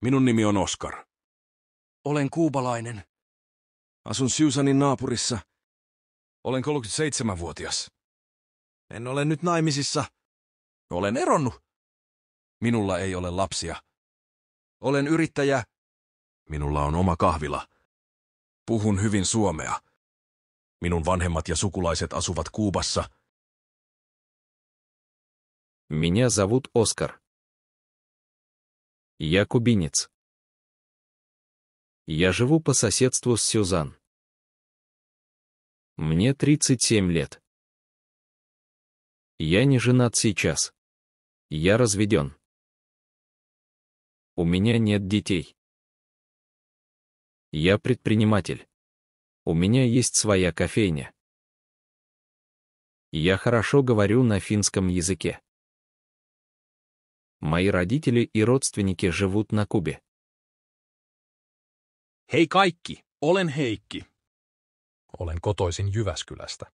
Minun nimi on Oskar. Olen kuubalainen. Asun Susanin naapurissa. Olen 37-vuotias. En ole nyt naimisissa. Olen eronnut. Minulla ei ole lapsia. Olen yrittäjä. Minulla on oma kahvila. Puhun hyvin suomea. Minun vanhemmat ja sukulaiset asuvat Kuubassa. Меня зовут Оскар. Я кубинец. Я живу по соседству с Сюзан. Мне 37 лет. Я не женат сейчас. Я разведен. У меня нет детей. Я предприниматель. У меня есть своя кофейня. Я хорошо говорю на финском языке. Мои родители и родственники живут на Кубе. Hei kaikki, olen Heikki. Olen kotoisin Jyväskylästä.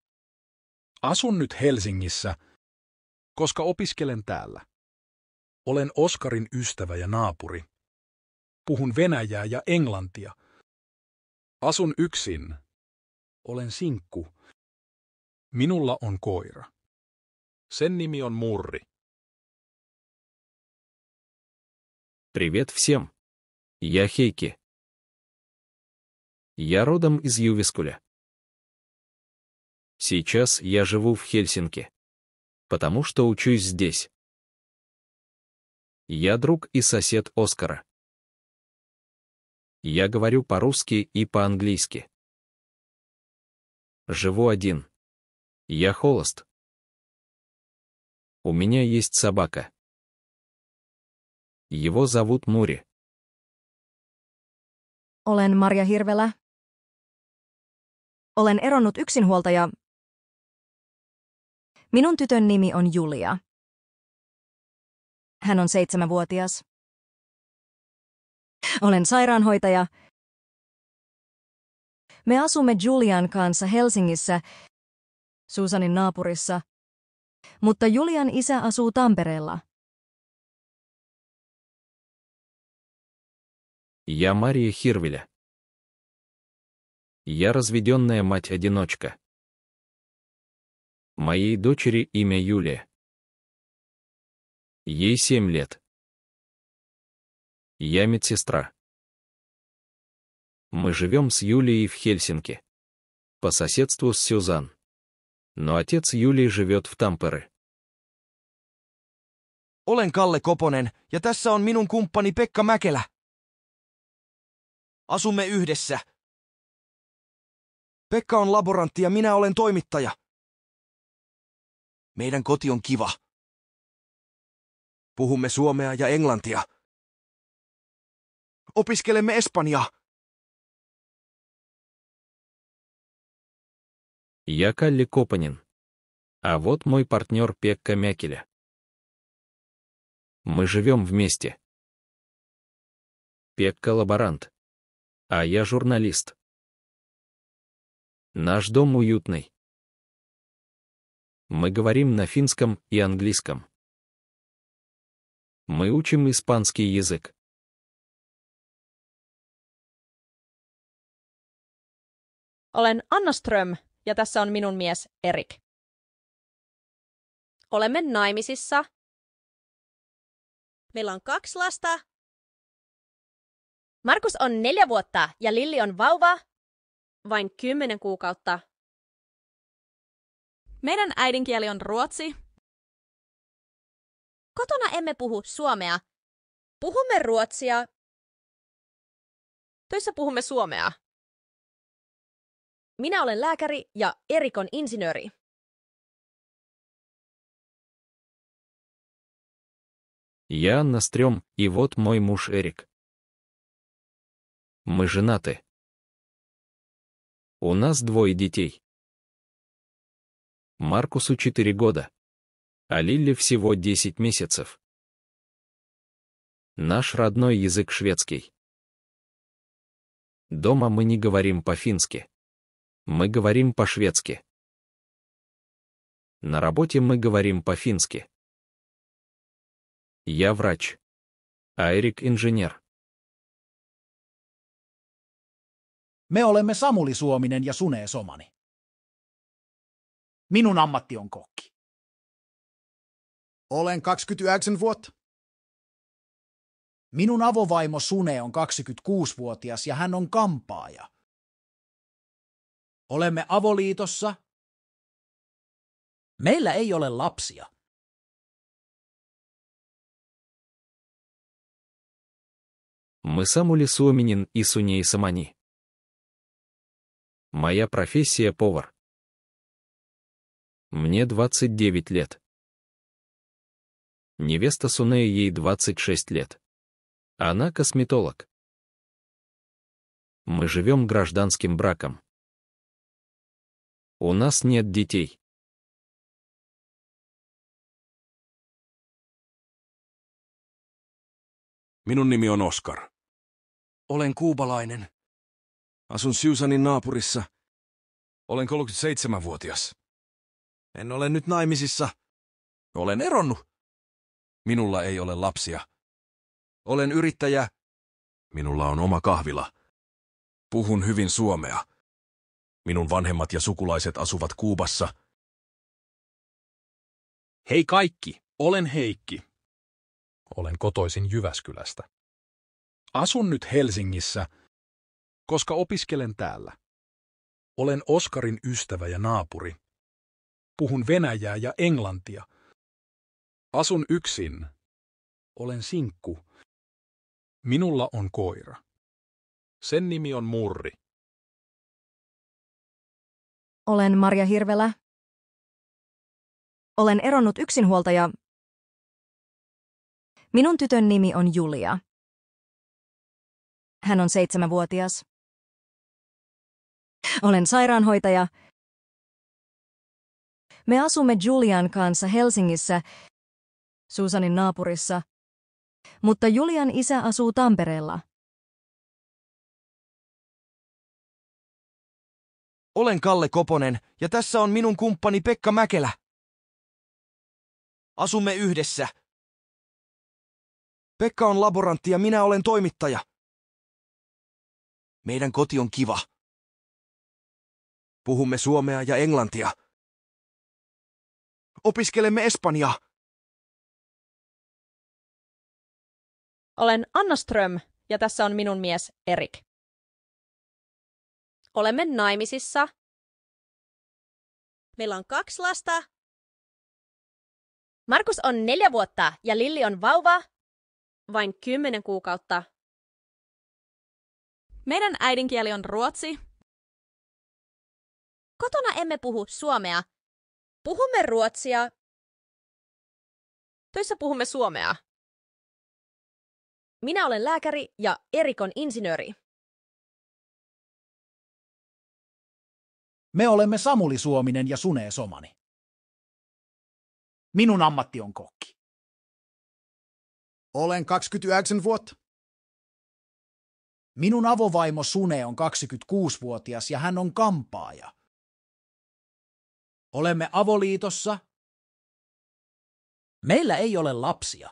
Asun nyt Helsingissä, koska opiskelen täällä. Olen Oskarin ystävä ja naapuri. Puhun venäjää ja englantia. Asun yksin. Olen sinkku. Minulla on koira. Sen nimi on Murri. Привет всем. Я Хейки. Я родом из Ювискуля. Сейчас я живу в Хельсинки. Потому что учусь здесь. Я друг и сосед Оскара. Я говорю по-русски и по-английски. Живу один. Я холост. У меня есть собака. Его зовут Мури. Olen Marja Hirvelä. Olen eronnut yksinhuoltaja. Minun tytön nimi on Julia. Hän on 7-vuotias. Olen sairaanhoitaja. Me asumme Julian kanssa Helsingissä, Susanin naapurissa, mutta Julian isä asuu Tampereella. Я Мария Хирвеля. Я разведенная мать-одиночка. Моей дочери имя Юлия. Ей 7 лет. Я медсестра. Мы живем с Юлией в Хельсинки. По соседству с Сюзан. Но отец Юлии живет в Тампере. Olen Kalle Koponen ja tässä on minun kumppani Pekka Mäkelä. Asumme yhdessä. Pekka on laborantti ja minä olen toimittaja. Meidän koti on kiva. Puhumme suomea ja englantia. Opiskelemme espanjaa. Я Калли Копанин. А вот мой партнер Пекка Мякеля. Мы живем вместе. Пекка лаборант. А я журналист. Наш дом уютный. Мы говорим на финском и английском. Мы учим испанский язык. Olen Anna Ström ja tässä on minun mies Erik. Olemme naimisissa. Meillä on 2 lasta. Markus on 4 vuotta ja Lilli on vauva. Vain 10 kuukautta. Meidän äidinkieli on ruotsi. Kotona emme puhu suomea. Puhumme ruotsia. Töissä puhumme suomea. Minä olen lääkäri ja Erik on insinööri. Я Анна Стрём, и вот мой муж Эрик. Мы женаты. У нас 2 детей. Маркусу 4 года, а Лилле всего 10 месяцев. Наш родной язык шведский. Дома мы не говорим по-фински. Мы говорим по-шведски. На работе мы говорим по-фински. Я врач, а Эрик инженер. Me olemme Samuli Suominen ja Sune Somani. Minun ammatti on kokki. Olen 29 vuotta. Minun avovaimo Sune on 26-vuotias ja hän on kampaaja. Olemme avoliitossa. Meillä ei ole lapsia. Мы Самули Suominen и Суней Самани. Моя профессия повар. Мне 29 лет. Невеста Сунея, ей 26 лет. Она косметолог. Мы живем гражданским браком. У нас нет детей. Minun nimi on Oskar. Olen kuubalainen. Asun Susanin naapurissa. Olen 37-vuotias. En ole nyt naimisissa. Olen eronnut. Minulla ei ole lapsia. Olen yrittäjä. Minulla on oma kahvila. Puhun hyvin suomea. Minun vanhemmat ja sukulaiset asuvat Kuubassa. Hei kaikki, olen Heikki. Olen kotoisin Jyväskylästä. Asun nyt Helsingissä, koska opiskelen täällä. Olen Oskarin ystävä ja naapuri. Puhun venäjää ja englantia. Asun yksin. Olen sinkku. Minulla on koira. Sen nimi on Murri. Olen Marja Hirvelä. Olen eronnut yksinhuoltaja. Minun tytön nimi on Julia. Hän on 7-vuotias. Olen sairaanhoitaja. Me asumme Julian kanssa Helsingissä, Susanin naapurissa, mutta Julian isä asuu Tampereella. Olen Kalle Koponen ja tässä on minun kumppani Pekka Mäkelä. Asumme yhdessä. Pekka on laborantti ja minä olen toimittaja. Meidän koti on kiva. Puhumme suomea ja englantia. Opiskelemme espanjaa. Olen Anna Ström ja tässä on minun mies Erik. Olemme naimisissa. Meillä on 2 lasta. Markus on 4 vuotta ja Lilli on vauva. Vain 10 kuukautta. Meidän äidinkieli on ruotsi. Kotona emme puhu suomea. Puhumme ruotsia. Töissä puhumme suomea. Minä olen lääkäri ja Erik on insinööri. Me olemme Samuli Suominen ja Sune Somani. Minun ammatti on kokki. Olen 29 vuotta. Minun avovaimo Sune on 26-vuotias ja hän on kampaaja. Olemme avoliitossa. Meillä ei ole lapsia.